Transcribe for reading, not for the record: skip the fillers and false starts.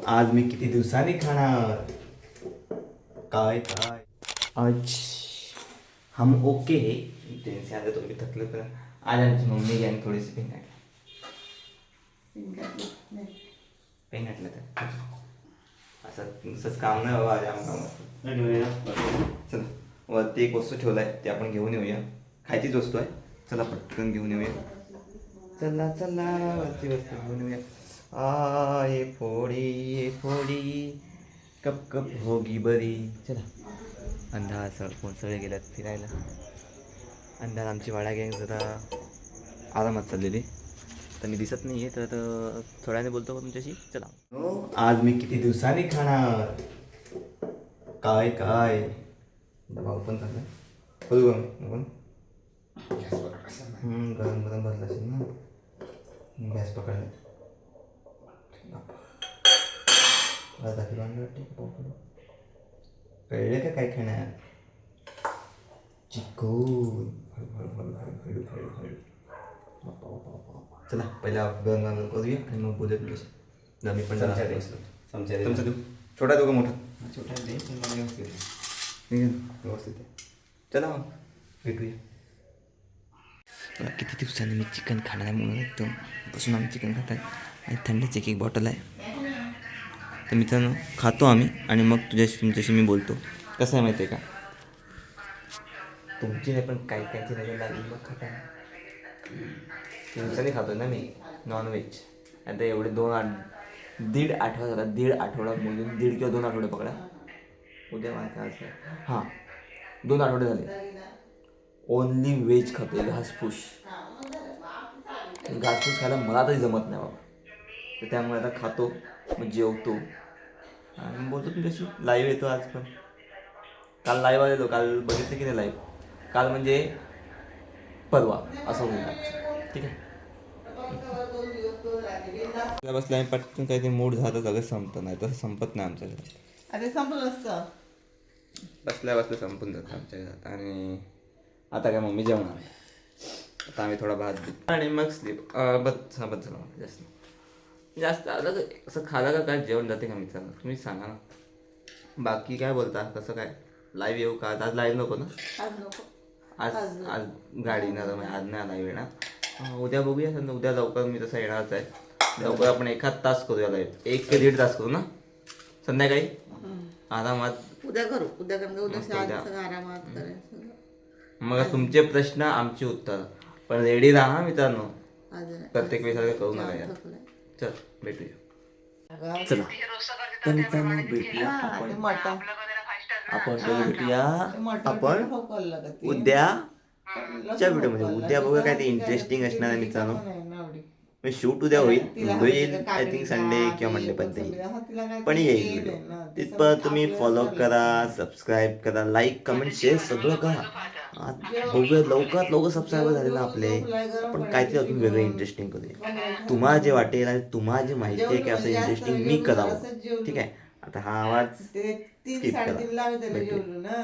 आज मी किती दिवसांनी खाणार काय काय आज हम ओके त्यांचे आता तुम्ही थकले पण आज आमची मम्मी गॅंग थोडीशी पेन घातलं तर असं नुसतंच काम नाही बाबा आज आम चला वरती एक वस्तू ठेवला आहे ते आपण घेऊन येऊया खायचीच वस्तू आहे चला पटकन घेऊन येऊया चला चला वरती वस्तू घेऊन येऊया ये फोडी कप कप होगी बरी चला अंधार सगळे गेल्यात फिरायला अंधार आमची वाडा गँग जरा आरामात चाललेली तर मी दिसत नाही आहे तर थोड्याने बोलतो का तुमच्याशी चला हो आज मी किती दिवसांनी खाणार काय काय डबा ओपन झाला खोलू का गरम गरम भरला असेल ना गॅस पकडला कळलं का काय खाणार चिकन चला पहिला गरम गरम करूया आणि मग बोलूया तुझ्याशी मी पण चमचा देऊ छोटा देऊ का मोठा छोटा दे व्यवस्थित आहे चला मग भेटूया किती दिवसांनी मी चिकन खाणार आहे म्हणून एकदम बसून आम्ही चिकन खात आहे आणि थंडीची एक बॉटल आहे तर मित्रांनो खातो आम्ही आणि मग तुमच्याशी मी बोलतो कसं आहे माहिती आहे का तुमची नाही पण काही काहीची नजर लागली मग खाता दिवसांनी खातो ना मी नॉनव्हेज आता एवढे दीड आठवडा झाला दीड आठवडा म्हणून 1.5 किंवा 2 आठवडे पकडा उद्या माहिती असं हां 2 आठवडे झाले ओनली व्हेज खातो घासपूस घासपूस खायला मला तरी जमत नाही बाबा तर त्यामुळे आता खातो मग जेवतो आणि बोलतो तुमच्याशी लाईव्ह येतो आज पण काल लाईव्ह आलेलो काल बघितलं की नाही लाईव्ह काल म्हणजे परवा असं होईल ठीक आहे बसल्या पटकन काही ते मूड झालं सगळं संपत नाही तसं संपत नाही आमच्या घरात अरे संपलं असतं बसल्या संपून जातं आमच्या घरात आणि आता काय मम्मी जेवणार आता आम्ही थोडा भात देऊ आणि मग स्लीप बस झालं जास्त आलं असं खालं का काय जेवण जाते का मित्रांनो तुम्ही सांगा ना बाकी काय बोलता कसं काय लाईव्ह येऊ का आज लाईव्ह नको ना आज आज गाडी ना आज नाही लाईव्ह येणार उद्या बघूया समजा उद्या लवकर मी तसं येणारच आहे लवकर आपण 1 तास करूया लाईव्ह 1 ते 1.5 तास करू ना संध्याकाळी आरामात उद्या करू उद्या आरामात करायचं मग तुमचे प्रश्न आमची उत्तर पण रेडी राहा मित्रांनो प्रत्येक वेळेसारखं करू नका यार चल भेटूया चला तर मित्रांनो भेटूया आपण भेटूया आपण उद्याच्या व्हिडिओमध्ये उद्या बघूया काय ते इंटरेस्टिंग असणार आहे मित्रांनो शूट उद्या होईल आय थिंक संडे किंवा मंडे पण येईल व्हिडिओ तिथपर्यंत तुम्ही फॉलो करा सबस्क्राईब करा लाईक कमेंट शेअर सगळं करा बघूया लवकरात लवकर सबस्क्रायबर झाले ना आपले पण काहीतरी अजून वेगळं इंटरेस्टिंग करूया तुम्हाला जे वाटेल आणि तुम्हाला जे माहिती आहे की असं इंटरेस्टिंग मी करावं ठीक आहे आता हा आवाज स्किप करा